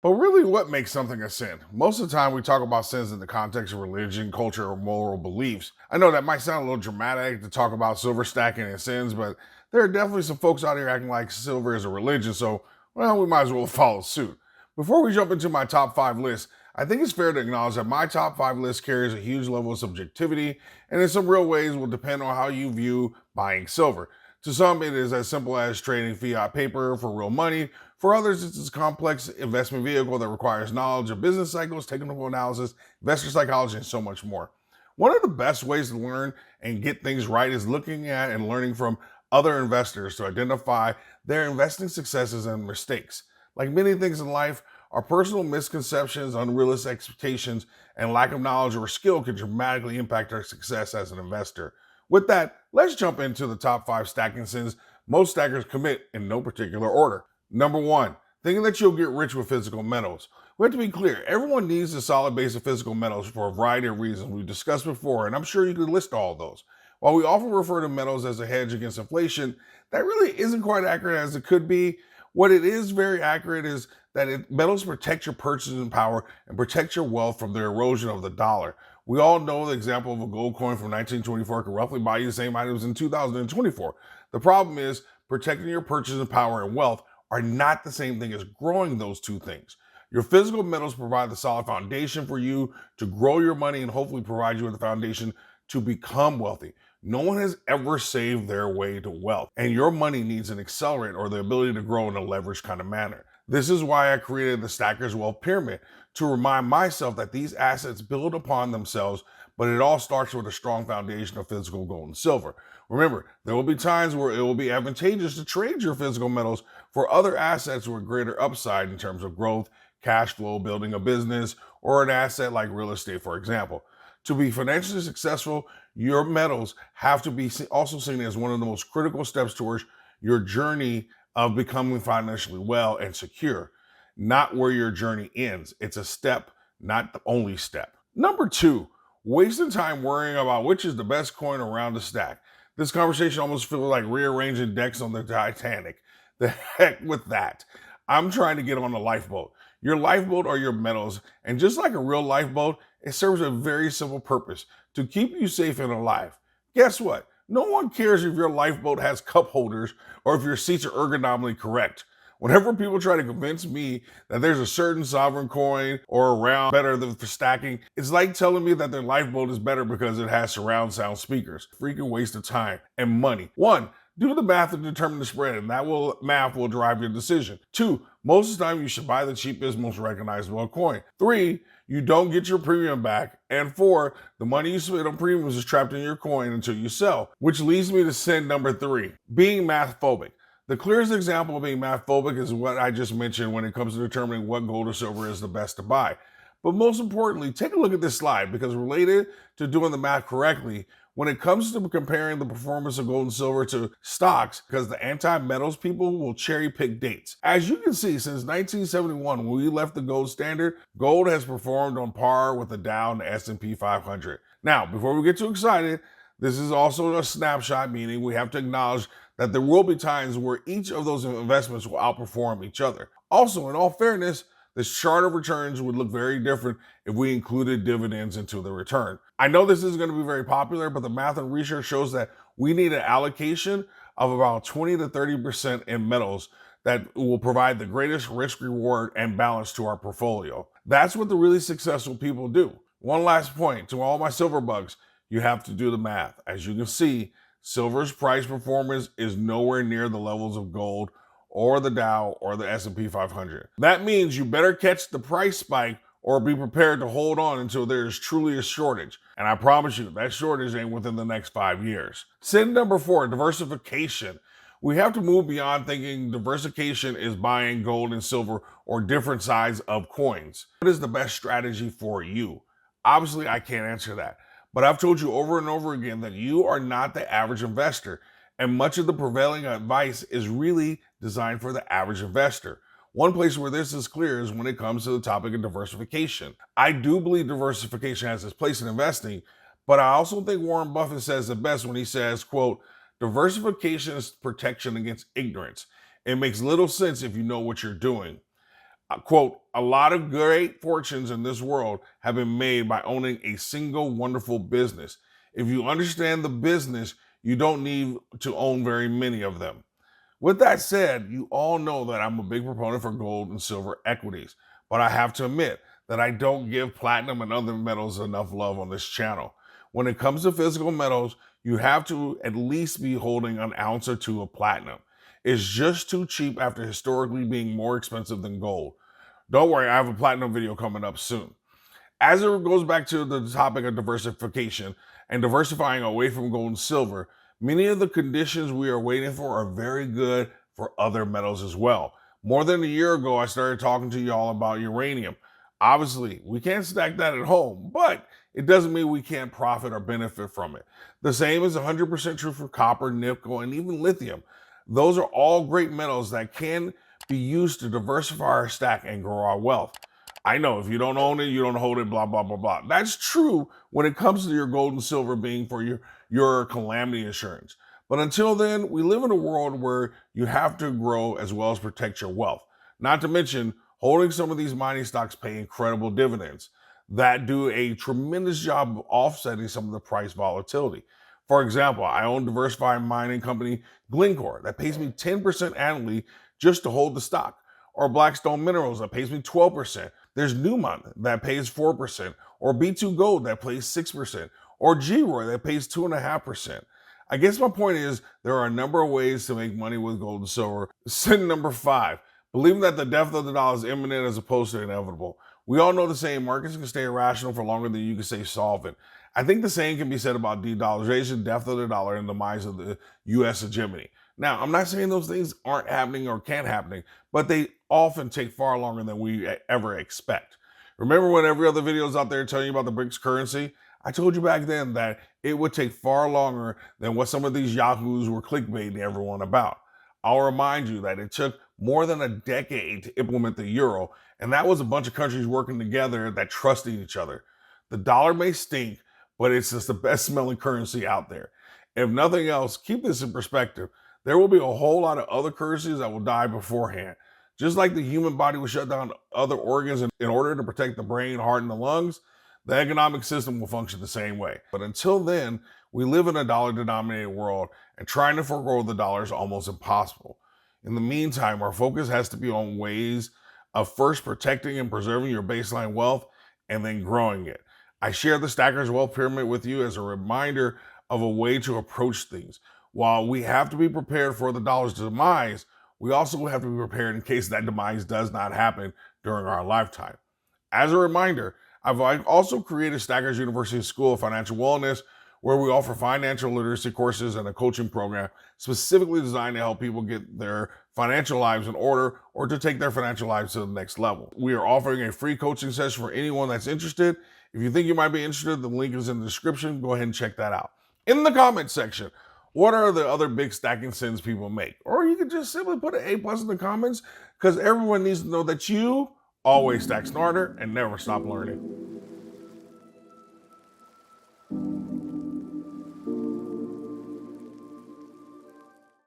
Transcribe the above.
But really, what makes something a sin? Most of the time, we talk about sins in the context of religion, culture, or moral beliefs. I know that might sound a little dramatic to talk about silver stacking and sins, but there are definitely some folks out here acting like silver is a religion, so, well, we might as well follow suit. Before we jump into my top five list, I think it's fair to acknowledge that my top five list carries a huge level of subjectivity, and in some real ways will depend on how you view buying silver. To some, it is as simple as trading fiat paper for real money. For others, it's a complex investment vehicle that requires knowledge of business cycles, technical analysis, investor psychology, and so much more. One of the best ways to learn and get things right is looking at and learning from other investors to identify their investing successes and mistakes. Like many things in life, our personal misconceptions, unrealistic expectations, and lack of knowledge or skill can dramatically impact our success as an investor. With that, let's jump into the top five stacking sins most stackers commit in no particular order. Number one, thinking that you'll get rich with physical metals. We have to be clear, everyone needs a solid base of physical metals for a variety of reasons we've discussed before, and I'm sure you could list all of those. While we often refer to metals as a hedge against inflation, that really isn't quite accurate as it could be. What it is very accurate is that metals protect your purchasing power and protect your wealth from the erosion of the dollar. We all know the example of a gold coin from 1924 could roughly buy you the same items in 2024. The problem is protecting your purchasing power and wealth are not the same thing as growing those two things. Your physical metals provide the solid foundation for you to grow your money and hopefully provide you with the foundation to become wealthy. No one has ever saved their way to wealth, and your money needs an accelerant or the ability to grow in a leveraged kind of manner. This is why I created the Stacker's Wealth Pyramid, to remind myself that these assets build upon themselves, but it all starts with a strong foundation of physical gold and silver. Remember, there will be times where it will be advantageous to trade your physical metals for other assets with greater upside in terms of growth, cash flow, building a business, or an asset like real estate, for example. To be financially successful, your metals have to be also seen as one of the most critical steps towards your journey of becoming financially well and secure, not where your journey ends. It's a step, not the only step. Number two, wasting time worrying about which is the best coin around the stack. This conversation almost feels like rearranging decks on the Titanic. The heck with that. I'm trying to get on a lifeboat. Your lifeboat are your metals, and just like a real lifeboat, it serves a very simple purpose: to keep you safe and alive. Guess what? No one cares if your lifeboat has cup holders or if your seats are ergonomically correct. Whenever people try to convince me that there's a certain sovereign coin or a round better than for stacking, it's like telling me that their lifeboat is better because it has surround sound speakers. Freaking waste of time and money. One, do the math to determine the spread, and math will drive your decision. Two, most of the time you should buy the cheapest, most recognizable coin. Three, you don't get your premium back. And four, the money you spend on premiums is trapped in your coin until you sell. Which leads me to sin number three, being math phobic. The clearest example of being math phobic is what I just mentioned when it comes to determining what gold or silver is the best to buy. But most importantly, take a look at this slide, because related to doing the math correctly, when it comes to comparing the performance of gold and silver to stocks, because the anti-metals people will cherry pick dates. As you can see, since 1971, when we left the gold standard, gold has performed on par with the Dow and the S&P 500. Now, before we get too excited, this is also a snapshot, meaning we have to acknowledge that there will be times where each of those investments will outperform each other. Also, in all fairness, this chart of returns would look very different if we included dividends into the return. I know this isn't going to be very popular, but the math and research shows that we need an allocation of about 20 to 30% in metals that will provide the greatest risk reward and balance to our portfolio. That's what the really successful people do. One last point to all my silver bugs: you have to do the math. As you can see, silver's price performance is nowhere near the levels of gold or the Dow or the S&P 500. That means you better catch the price spike or be prepared to hold on until there is truly a shortage. And I promise you, that shortage ain't within the next 5 years. Sin number four, diversification. We have to move beyond thinking diversification is buying gold and silver or different sides of coins. What is the best strategy for you? Obviously, I can't answer that. But I've told you over and over again that you are not the average investor, and much of the prevailing advice is really designed for the average investor. One place where this is clear is when it comes to the topic of diversification. I do believe diversification has its place in investing, but I also think Warren Buffett says it best when he says, quote, "Diversification is protection against ignorance. It makes little sense if you know what you're doing." Quote, a lot of great fortunes in this world have been made by owning a single wonderful business. If you understand the business, you don't need to own very many of them. With that said, you all know that I'm a big proponent for gold and silver equities, but I have to admit that I don't give platinum and other metals enough love on this channel. When it comes to physical metals, you have to at least be holding an ounce or two of platinum. It's just too cheap after historically being more expensive than gold. Don't worry, I have a platinum video coming up soon. As it goes back to the topic of diversification and diversifying away from gold and silver, many of the conditions we are waiting for are very good for other metals as well. More than a year ago, I started talking to y'all about uranium. Obviously, we can't stack that at home, but it doesn't mean we can't profit or benefit from it. The same is 100% true for copper, nickel, and even lithium. Those are all great metals that can be used to diversify our stack and grow our wealth. I know if you don't own it, you don't hold it, blah, blah, blah, blah. That's true when it comes to your gold and silver being for your calamity insurance. But until then, we live in a world where you have to grow as well as protect your wealth. Not to mention, holding some of these mining stocks pay incredible dividends that do a tremendous job of offsetting some of the price volatility. For example, I own diversified mining company Glencore that pays me 10% annually just to hold the stock, or Blackstone Minerals that pays me 12%. There's Newmont that pays 4%, or B2 Gold that pays 6%, or G-Roy that pays 2.5%. I guess my point is there are a number of ways to make money with gold and silver. Sin number 5, believing that the death of the dollar is imminent as opposed to inevitable. We all know the saying, markets can stay irrational for longer than you can stay solvent. I think the same can be said about de-dollarization, death of the dollar, and the demise of the U.S. hegemony. Now, I'm not saying those things aren't happening or can't happen, but they often take far longer than we ever expect. Remember when every other video is out there telling you about the BRICS currency? I told you back then that it would take far longer than what some of these yahoos were clickbaiting everyone about. I'll remind you that it took more than a decade to implement the euro, and that was a bunch of countries working together that trusted each other. The dollar may stink, but it's just the best smelling currency out there. If nothing else, keep this in perspective. There will be a whole lot of other currencies that will die beforehand. Just like the human body will shut down other organs in order to protect the brain, heart, and the lungs, the economic system will function the same way. But until then, we live in a dollar-denominated world, and trying to forego the dollar is almost impossible. In the meantime, our focus has to be on ways of first protecting and preserving your baseline wealth and then growing it. I share the Stacker's Wealth Pyramid with you as a reminder of a way to approach things. While we have to be prepared for the dollar's demise, we also have to be prepared in case that demise does not happen during our lifetime. As a reminder, I've also created Stacker's University School of Financial Wellness, where we offer financial literacy courses and a coaching program specifically designed to help people get their financial lives in order or to take their financial lives to the next level. We are offering a free coaching session for anyone that's interested. If you think you might be interested, the link is in the description. Go ahead and check that out. In the comments section, what are the other big stacking sins people make? Or you can just simply put an A+ in the comments, because everyone needs to know that you always stack smarter and never stop learning.